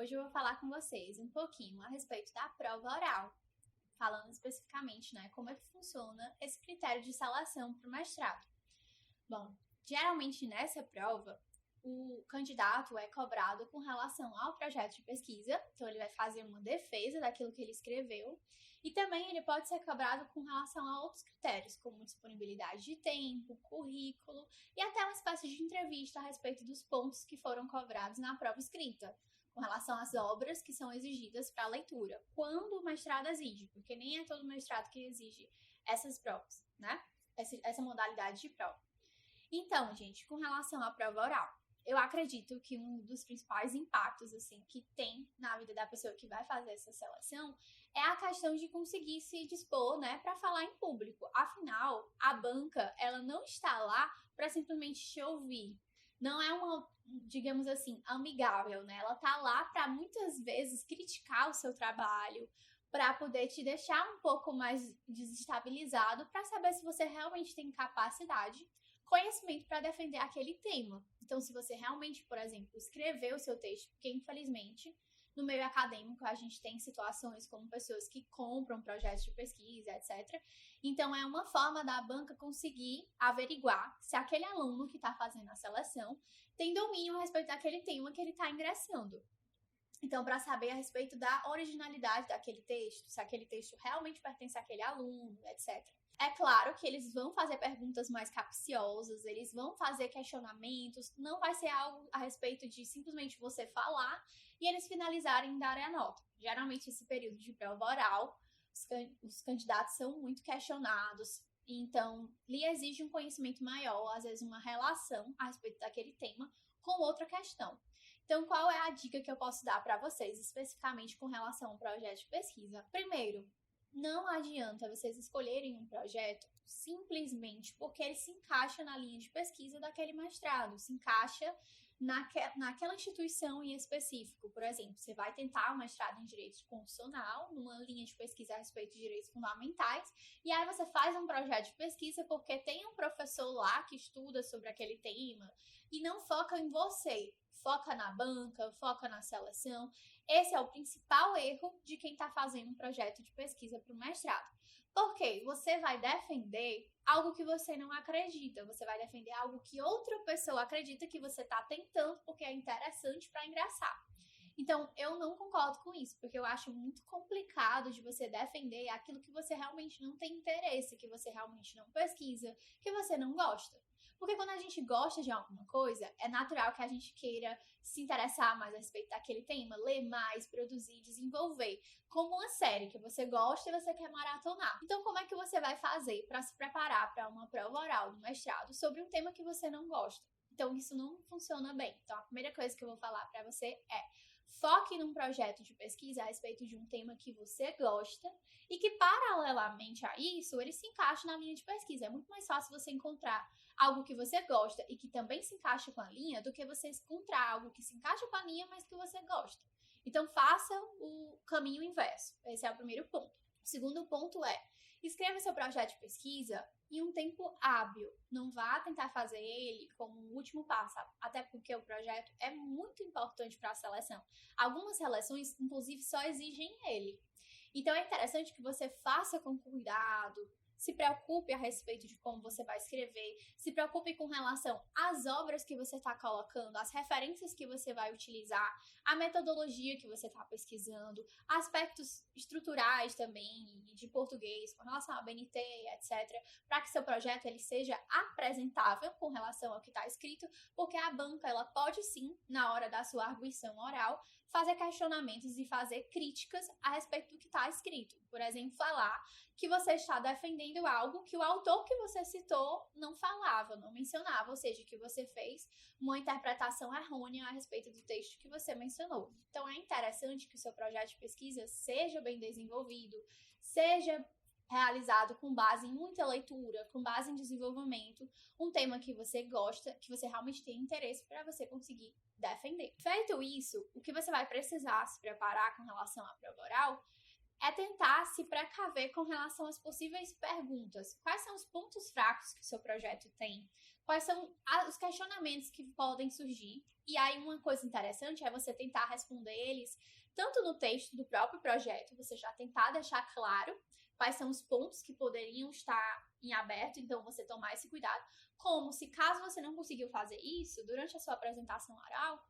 hoje eu vou falar com vocês um pouquinho a respeito da prova oral, falando especificamente, como é que funciona esse critério de seleção para o mestrado. Bom, geralmente nessa prova, o candidato é cobrado com relação ao projeto de pesquisa, então ele vai fazer uma defesa daquilo que ele escreveu, e também ele pode ser cobrado com relação a outros critérios, como disponibilidade de tempo, currículo e até uma espécie de entrevista a respeito dos pontos que foram cobrados na prova escrita, com relação às obras que são exigidas para a leitura, quando o mestrado exige, porque nem é todo mestrado que exige essas provas, essa modalidade de prova. Então, gente, com relação à prova oral, eu acredito que um dos principais impactos, que tem na vida da pessoa que vai fazer essa seleção é a questão de conseguir se dispor, para falar em público. Afinal, a banca, ela não está lá para simplesmente te ouvir. Não é uma, digamos assim, amigável, Ela tá lá para muitas vezes criticar o seu trabalho, para poder te deixar um pouco mais desestabilizado, para saber se você realmente tem capacidade, conhecimento para defender aquele tema. Então, se você realmente, por exemplo, escreveu o seu texto, porque infelizmente no meio acadêmico a gente tem situações como pessoas que compram projetos de pesquisa, etc. Então, é uma forma da banca conseguir averiguar se aquele aluno que está fazendo a seleção tem domínio a respeito daquele tema que ele está ingressando. Então, para saber a respeito da originalidade daquele texto, se aquele texto realmente pertence àquele aluno, etc. É claro que eles vão fazer perguntas mais capciosas, eles vão fazer questionamentos, não vai ser algo a respeito de simplesmente você falar e eles finalizarem e darem a nota. Geralmente, esse período de prova oral, os candidatos são muito questionados, então lhe exige um conhecimento maior, às vezes uma relação a respeito daquele tema com outra questão. Então, qual é a dica que eu posso dar para vocês, especificamente com relação ao projeto de pesquisa? Primeiro, não adianta vocês escolherem um projeto simplesmente porque ele se encaixa na linha de pesquisa daquele mestrado, se encaixa naquela instituição em específico. Por exemplo, você vai tentar um mestrado em Direito Constitucional, numa linha de pesquisa a respeito de direitos fundamentais, e aí você faz um projeto de pesquisa porque tem um professor lá que estuda sobre aquele tema e não foca em você, foca na banca, foca na seleção. Esse é o principal erro de quem está fazendo um projeto de pesquisa para o mestrado. Porque você vai defender algo que você não acredita, você vai defender algo que outra pessoa acredita que você está tentando porque é interessante para ingressar. Então, eu não concordo com isso, porque eu acho muito complicado de você defender aquilo que você realmente não tem interesse, que você realmente não pesquisa, que você não gosta. Porque quando a gente gosta de alguma coisa, é natural que a gente queira se interessar mais a respeito daquele tema, ler mais, produzir, desenvolver. Como uma série que você gosta e você quer maratonar. Então, como é que você vai fazer para se preparar para uma prova oral do mestrado sobre um tema que você não gosta? Então, isso não funciona bem. Então, a primeira coisa que eu vou falar para você é: foque num projeto de pesquisa a respeito de um tema que você gosta e que, paralelamente a isso, ele se encaixa na linha de pesquisa. É muito mais fácil você encontrar algo que você gosta e que também se encaixa com a linha do que você encontrar algo que se encaixa com a linha, mas que você gosta. Então, faça o caminho inverso. Esse é o primeiro ponto. O segundo ponto é: escreva seu projeto de pesquisa em um tempo hábil. Não vá tentar fazer ele como um último passo, até porque o projeto é muito importante para a seleção. Algumas seleções, inclusive, só exigem ele. Então, é interessante que você faça com cuidado, se preocupe a respeito de como você vai escrever, se preocupe com relação às obras que você está colocando, às referências que você vai utilizar, a metodologia que você está pesquisando, aspectos estruturais também, de português, com relação à BNT, etc., para que seu projeto ele seja apresentável com relação ao que está escrito, porque a banca ela pode sim, na hora da sua arguição oral, fazer questionamentos e fazer críticas a respeito do que está escrito. Por exemplo, falar que você está defendendo algo que o autor que você citou não falava, não mencionava, ou seja, que você fez uma interpretação errônea a respeito do texto que você mencionou. Então, é interessante que o seu projeto de pesquisa seja bem desenvolvido, seja realizado com base em muita leitura, com base em desenvolvimento, um tema que você gosta, que você realmente tem interesse para você conseguir defender. Feito isso, o que você vai precisar se preparar com relação à prova oral é tentar se precaver com relação às possíveis perguntas. Quais são os pontos fracos que o seu projeto tem? quais são os questionamentos que podem surgir. E aí uma coisa interessante é você tentar responder eles tanto no texto do próprio projeto, você já tentar deixar claro quais são os pontos que poderiam estar em aberto, então você tomar esse cuidado, como se caso você não conseguiu fazer isso, durante a sua apresentação oral,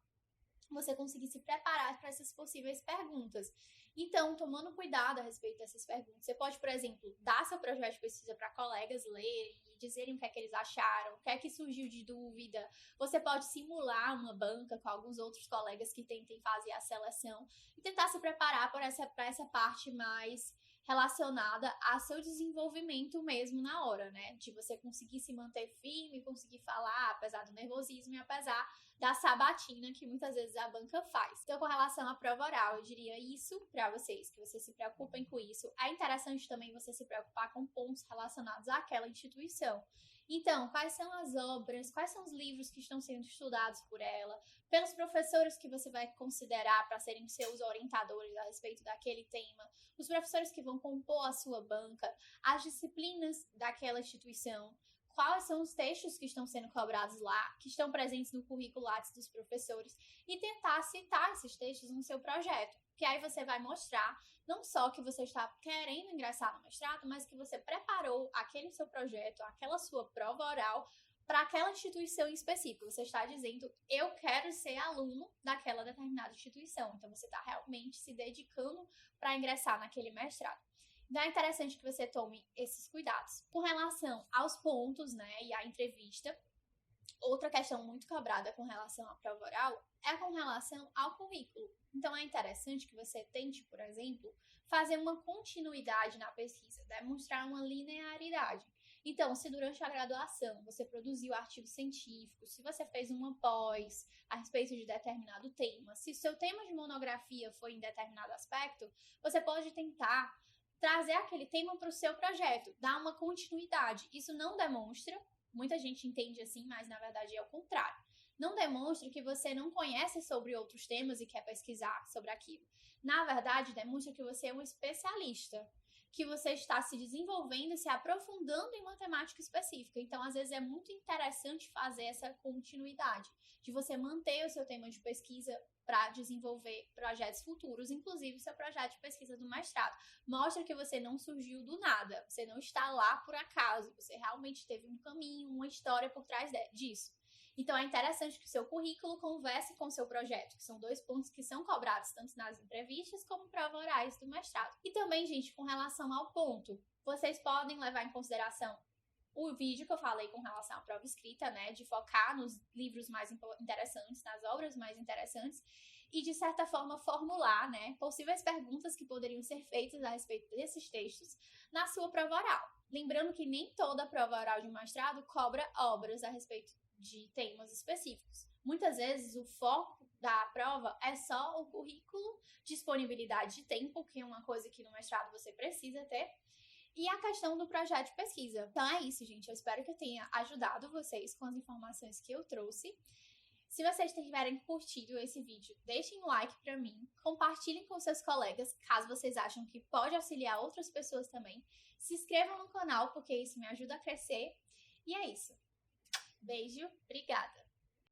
você conseguir se preparar para essas possíveis perguntas. Então, tomando cuidado a respeito dessas perguntas, você pode, por exemplo, dar seu projeto de pesquisa para colegas lerem e dizerem o que é que eles acharam, o que é que surgiu de dúvida. Você pode simular uma banca com alguns outros colegas que tentem fazer a seleção e tentar se preparar para essa parte mais relacionada a seu desenvolvimento mesmo na hora, né? De você conseguir se manter firme, conseguir falar, apesar do nervosismo e apesar da sabatina que muitas vezes a banca faz. Então, com relação à prova oral, eu diria isso para vocês, que vocês se preocupem com isso. É interessante também você se preocupar com pontos relacionados àquela instituição. Então, quais são as obras, quais são os livros que estão sendo estudados por ela, pelos professores que você vai considerar para serem seus orientadores a respeito daquele tema, os professores que vão compor a sua banca, as disciplinas daquela instituição, quais são os textos que estão sendo cobrados lá, que estão presentes no currículo Lattes dos professores, e tentar citar esses textos no seu projeto, que aí você vai mostrar não só que você está querendo ingressar no mestrado, mas que você preparou aquele seu projeto, aquela sua prova oral, para aquela instituição em específico. Você está dizendo, eu quero ser aluno daquela determinada instituição. Então, você está realmente se dedicando para ingressar naquele mestrado. Então, é interessante que você tome esses cuidados. Com relação aos pontos, né, e à entrevista, outra questão muito cobrada com relação à prova oral é com relação ao currículo. Então, é interessante que você tente, por exemplo, fazer uma continuidade na pesquisa, demonstrar uma linearidade. Então, se durante a graduação você produziu artigos científicos, se você fez uma pós a respeito de determinado tema, se o seu tema de monografia foi em determinado aspecto, você pode tentar trazer aquele tema para o seu projeto, dar uma continuidade. Isso não demonstra, muita gente entende assim, mas na verdade é o contrário. Não demonstra que você não conhece sobre outros temas e quer pesquisar sobre aquilo. Na verdade, demonstra que você é um especialista, que você está se desenvolvendo e se aprofundando em uma temática específica. Então, às vezes, é muito interessante fazer essa continuidade, de você manter o seu tema de pesquisa para desenvolver projetos futuros, inclusive o seu projeto de pesquisa do mestrado. Mostra que você não surgiu do nada, você não está lá por acaso, você realmente teve um caminho, uma história por trás disso. Então, é interessante que o seu currículo converse com o seu projeto, que são 2 pontos que são cobrados tanto nas entrevistas como prova orais do mestrado. E também, gente, com relação ao ponto, vocês podem levar em consideração o vídeo que eu falei com relação à prova escrita, né, de focar nos livros mais interessantes, nas obras mais interessantes, e, de certa forma, formular, né, possíveis perguntas que poderiam ser feitas a respeito desses textos na sua prova oral. Lembrando que nem toda prova oral de mestrado cobra obras a respeito de temas específicos. Muitas vezes o foco da prova é só o currículo, disponibilidade de tempo, que é uma coisa que no mestrado você precisa ter, e a questão do projeto de pesquisa. Então é isso, gente. Eu espero que eu tenha ajudado vocês com as informações que eu trouxe. Se vocês tiverem curtido esse vídeo, deixem um like pra mim, compartilhem com seus colegas, caso vocês acham que pode auxiliar outras pessoas também. Se inscrevam no canal, porque isso me ajuda a crescer. E é isso. Beijo, obrigada!